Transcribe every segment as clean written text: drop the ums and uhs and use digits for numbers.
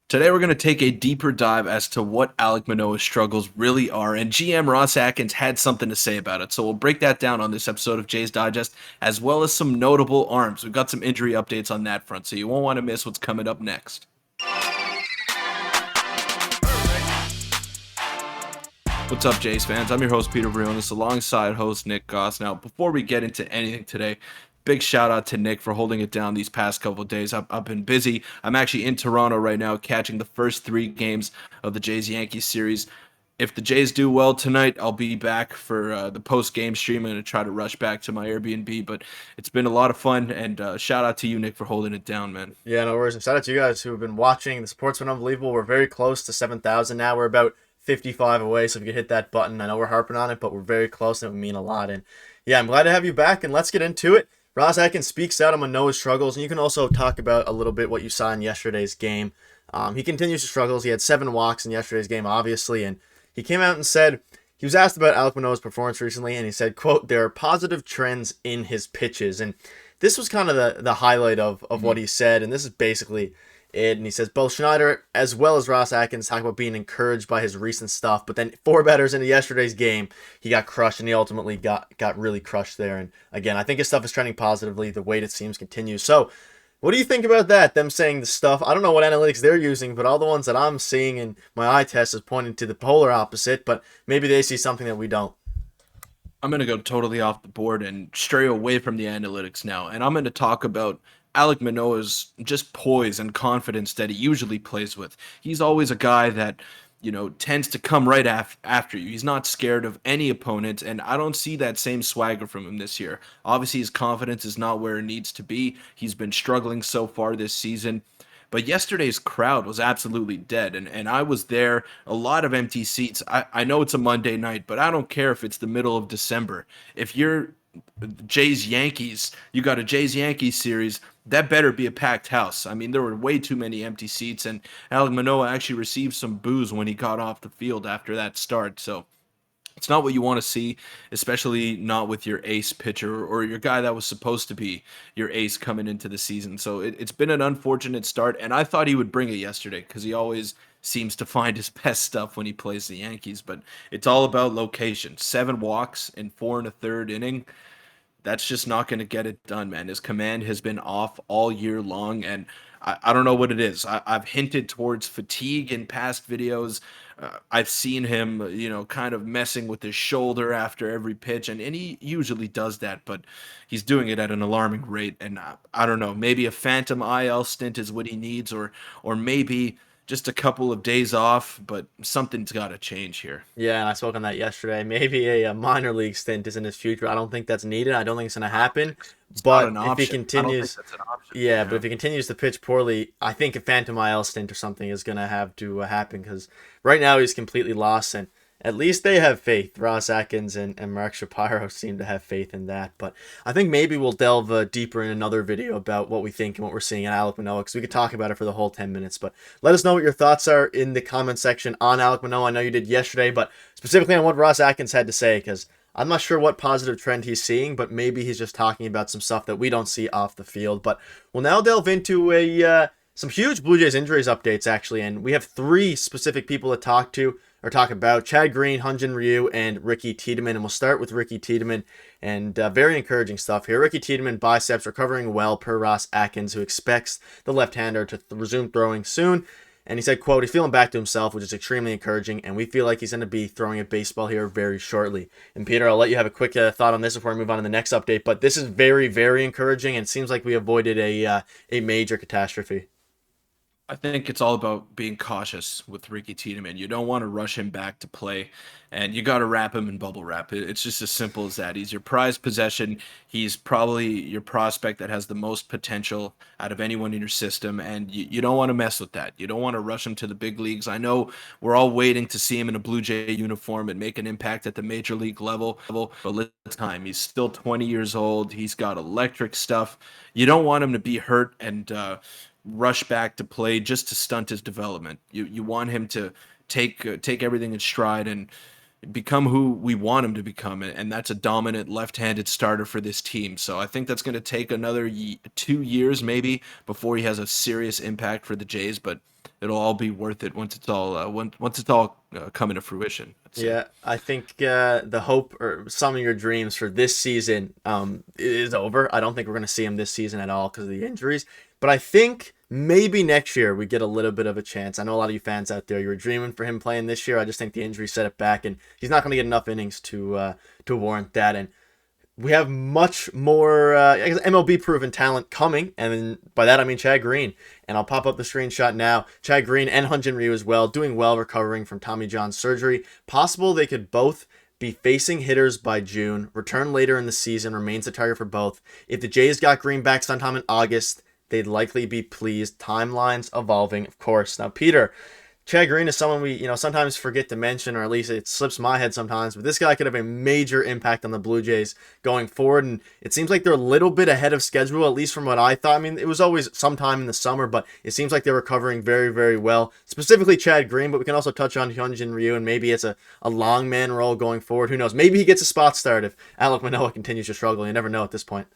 Today we're going to take a deeper dive as to what Alek Manoah's struggles really are, and GM Ross Atkins had something to say about it. So we'll break that down on this episode of Jay's Digest, as well as some notable arms. We've got some injury updates on that front, so you won't want to miss what's coming up next. What's up, Jays fans? I'm your host, Peter Vryonis, alongside host Nick Gosse. Now, before we get into anything today, big shout out to Nick for holding it down these past couple of days. I've been busy. I'm actually in Toronto right now catching the first three games of the Jays-Yankees series. If the Jays do well tonight, I'll be back for the post-game stream. I'm going to try to rush back to my Airbnb, but it's been a lot of fun, and shout out to you, Nick, for holding it down, man. Yeah, no worries. And shout out to you guys who have been watching. The support's been unbelievable. We're very close to 7,000 now. We're about 55 away, so if you could hit that button. I know we're harping on it, but we're very close, and it would mean a lot. And yeah, I'm glad to have you back, and let's get into it. Ross Atkins speaks out on Manoah's struggles, and you can also talk about a little bit what you saw in yesterday's game. He continues to struggles. He had 7 walks in yesterday's game, obviously, and he came out and said he was asked about Alek Manoah's performance recently, and he said, quote, "There are positive trends in his pitches." And this was kind of the highlight of what he said, and this is basically it. And he says both Schneider as well as Ross Atkins talk about being encouraged by his recent stuff, but then 4 batters into yesterday's game, he got crushed, and he ultimately got really crushed there. And again, I think his stuff is trending positively. The weight, it seems, continues. So what do you think about that? Them saying the stuff, I don't know what analytics they're using, but all the ones that I'm seeing in my eye test is pointing to the polar opposite, but maybe they see something that we don't. I'm going to go totally off the board and stray away from the analytics now. And I'm going to talk about Alek Manoah's just poise and confidence that he usually plays with. He's always a guy that, tends to come right after you. He's not scared of any opponent, and I don't see that same swagger from him this year. Obviously, his confidence is not where it needs to be. He's been struggling so far this season. But yesterday's crowd was absolutely dead, and I was there, a lot of empty seats. I know it's a Monday night, but I don't care if it's the middle of December. If you're Jays Yankees, you got a Jays Yankees series, that better be a packed house. I mean, there were way too many empty seats, and Alek Manoah actually received some boos when he got off the field after that start. So it's not what you want to see, especially not with your ace pitcher or your guy that was supposed to be your ace coming into the season. So it's been an unfortunate start, and I thought he would bring it yesterday because he always seems to find his best stuff when he plays the Yankees. But it's all about location. 7 walks in 4 and a third inning. That's just not going to get it done, man. His command has been off all year long, and I don't know what it is. I've hinted towards fatigue in past videos. I've seen him, kind of messing with his shoulder after every pitch, and he usually does that, but he's doing it at an alarming rate. And I don't know, maybe a phantom IL stint is what he needs, or maybe just a couple of days off, but something's got to change here. Yeah, and I spoke on that yesterday. Maybe a minor league stint is in his future. I don't think that's needed. I don't think it's going to happen. It's not But an if he option. I don't think continues, that's an option. yeah, but Yeah. if he continues to pitch poorly, I think a phantom IL stint or something is going to have to happen because right now he's completely lost. And at least they have faith. Ross Atkins and Mark Shapiro seem to have faith in that. But I think maybe we'll delve deeper in another video about what we think and what we're seeing in Alek Manoah because we could talk about it for the whole 10 minutes. But let us know what your thoughts are in the comment section on Alek Manoah. I know you did yesterday, but specifically on what Ross Atkins had to say because I'm not sure what positive trend he's seeing, but maybe he's just talking about some stuff that we don't see off the field. But we'll now delve into some huge Blue Jays injuries updates, actually, and we have 3 specific people to talk about: Chad Green, Hyun Jin Ryu, and Ricky Tiedemann. And we'll start with Ricky Tiedemann, and very encouraging stuff here. Ricky Tiedemann biceps recovering well per Ross Atkins, who expects the left-hander to resume throwing soon. And he said, quote, "He's feeling back to himself, which is extremely encouraging, and we feel like he's going to be throwing a baseball here very shortly." And Peter, I'll let you have a quick thought on this before I move on to the next update, but this is very, very encouraging, and it seems like we avoided a major catastrophe. I think it's all about being cautious with Ricky Tiedemann. You don't want to rush him back to play, and you got to wrap him in bubble wrap. It's just as simple as that. He's your prized possession. He's probably your prospect that has the most potential out of anyone in your system, and you don't want to mess with that. You don't want to rush him to the big leagues. I know we're all waiting to see him in a Blue Jay uniform and make an impact at the major league level, but let's time. He's still 20 years old. He's got electric stuff. You don't want him to be hurt and rush back to play just to stunt his development. You want him to take everything in stride and become who we want him to become, and that's a dominant left-handed starter for this team. So I think that's going to take another 2 years maybe before he has a serious impact for the Jays, but it'll all be worth it once it's all once it's all coming to fruition, I'd say. Yeah, I think the hope or some of your dreams for this season is over. I don't think we're going to see him this season at all because of the injuries. But I think maybe next year we get a little bit of a chance. I know a lot of you fans out there, you were dreaming for him playing this year. I just think the injury set it back, and he's not going to get enough innings to warrant that. And we have much more MLB proven talent coming, and by that I mean Chad Green. And I'll pop up the screenshot now. Chad Green and Hyun Jin Ryu as well, doing well, recovering from Tommy John surgery. Possible they could both be facing hitters by June. Return later in the season remains a target for both. If the Jays got Green back sometime in August, they'd likely be pleased. Timelines evolving, of course. Now, Peter, Chad Green is someone we, sometimes forget to mention, or at least it slips my head sometimes, but this guy could have a major impact on the Blue Jays going forward, and it seems like they're a little bit ahead of schedule, at least from what I thought. I mean, it was always sometime in the summer, but it seems like they're recovering very, very well, specifically Chad Green, but we can also touch on Hyun Jin Ryu, and maybe it's a long man role going forward. Who knows? Maybe he gets a spot start if Alek Manoah continues to struggle. You never know at this point.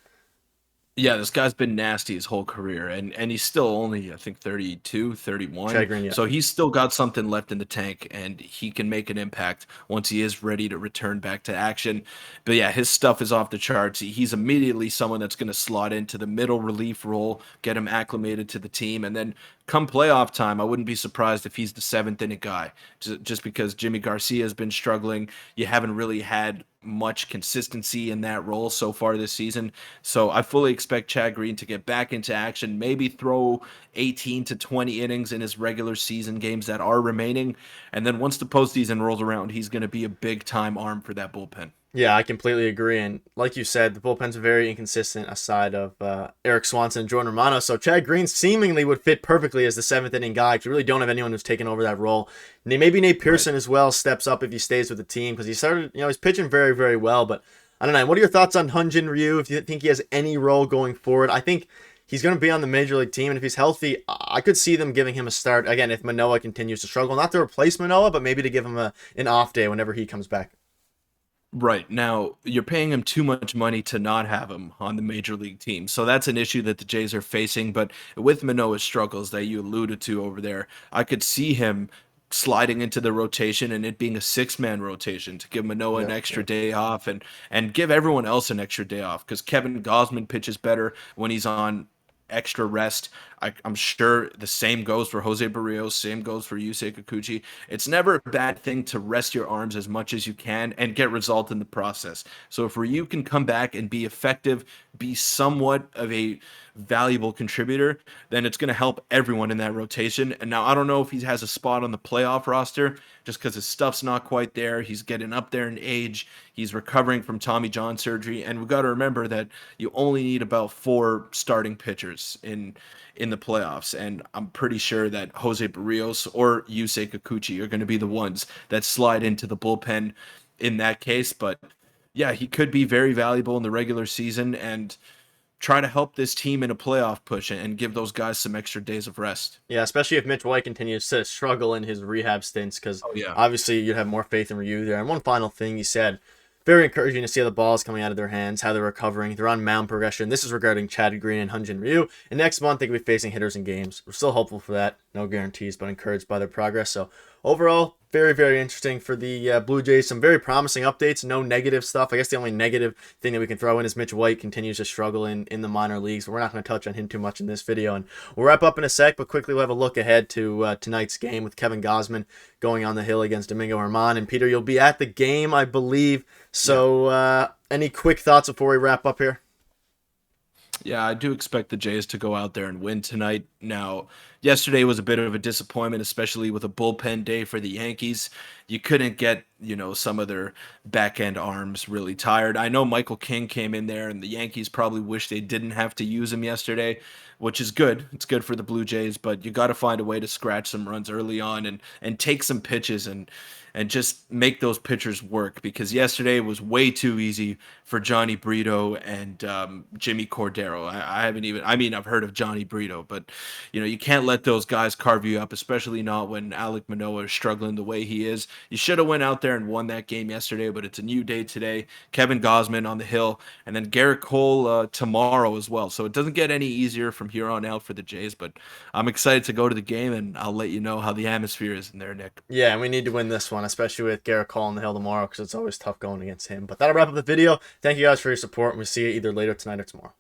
Yeah, this guy's been nasty his whole career, and he's still only, I think, 32, Chad 31. Green, yeah. So he's still got something left in the tank, and he can make an impact once he is ready to return back to action. But yeah, his stuff is off the charts. He's immediately someone that's going to slot into the middle relief role, get him acclimated to the team, and then come playoff time, I wouldn't be surprised if he's the seventh inning guy. Just because Jimmy Garcia has been struggling, you haven't really had much consistency in that role so far this season. So I fully expect Chad Green to get back into action, maybe throw 18 to 20 innings in his regular season games that are remaining. And then once the postseason rolls around, he's going to be a big time arm for that bullpen. Yeah, I completely agree. And like you said, the bullpen's very inconsistent aside of Eric Swanson and Jordan Romano. So Chad Green seemingly would fit perfectly as the seventh inning guy because you really don't have anyone who's taken over that role. Maybe Nate Right. Pearson as well steps up if he stays with the team because he started, he's pitching very, very well. But I don't know. What are your thoughts on Hyun Jin Ryu? If you think he has any role going forward, I think he's going to be on the major league team. And if he's healthy, I could see them giving him a start. Again, if Manoah continues to struggle, not to replace Manoah, but maybe to give him an off day whenever he comes back. Right. Now, you're paying him too much money to not have him on the major league team. So that's an issue that the Jays are facing. But with Manoah's struggles that you alluded to over there, I could see him sliding into the rotation and it being a six-man rotation to give Manoah an Yeah, extra yeah. day off and give everyone else an extra day off because Kevin Gosman pitches better when he's on extra rest. I'm sure the same goes for Jose Barrios, same goes for Yusei Kikuchi. It's never a bad thing to rest your arms as much as you can and get result in the process. So if Ryu can come back and be effective, be somewhat of a valuable contributor, then it's going to help everyone in that rotation. And now I don't know if he has a spot on the playoff roster just because his stuff's not quite there. He's getting up there in age. He's recovering from Tommy John surgery, and we've got to remember that you only need about four starting pitchers in the playoffs. And I'm pretty sure that Jose Barrios or Yusei Kikuchi are going to be the ones that slide into the bullpen in that case. But yeah, he could be very valuable in the regular season and try to help this team in a playoff push and give those guys some extra days of rest. Yeah, especially if Mitch White continues to struggle in his rehab stints, because Oh yeah. obviously you'd have more faith in Ryu there. And one final thing you said, very encouraging to see how the balls coming out of their hands, how they're recovering. They're on mound progression. This is regarding Chad Green and Hyun Jin Ryu. And next month they could be facing hitters in games. We're still hopeful for that. No guarantees, but encouraged by their progress. So overall, very, very interesting for the Blue Jays. Some very promising updates. No negative stuff. I guess the only negative thing that we can throw in is Mitch White continues to struggle in the minor leagues. But we're not going to touch on him too much in this video. And we'll wrap up in a sec, but quickly we'll have a look ahead to tonight's game with Kevin Gosman going on the hill against Domingo Herman. And Peter, you'll be at the game, I believe. So any quick thoughts before we wrap up here? Yeah, I do expect the Jays to go out there and win tonight. Now, yesterday was a bit of a disappointment, especially with a bullpen day for the Yankees. You couldn't get, some of their back end arms really tired. I know Michael King came in there, and the Yankees probably wish they didn't have to use him yesterday. which is good. It's good for the Blue Jays, but you got to find a way to scratch some runs early on and take some pitches and just make those pitchers work, because yesterday was way too easy for Johnny Brito and Jimmy Cordero. I haven't even, I mean, I've heard of Johnny Brito, but you can't let those guys carve you up, especially not when Alek Manoah is struggling the way he is. You should have went out there and won that game yesterday, but it's a new day today. Kevin Gausman on the hill, and then Garrett Cole tomorrow as well. So it doesn't get any easier from here on out for the Jays, but I'm excited to go to the game, and I'll let you know how the atmosphere is in there, Nick. Yeah, and we need to win this one, especially with Garrett Cole on the hill tomorrow, because it's always tough going against him. But that'll wrap up the video. Thank you guys for your support, and we'll see you either later tonight or tomorrow.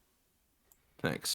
Thanks.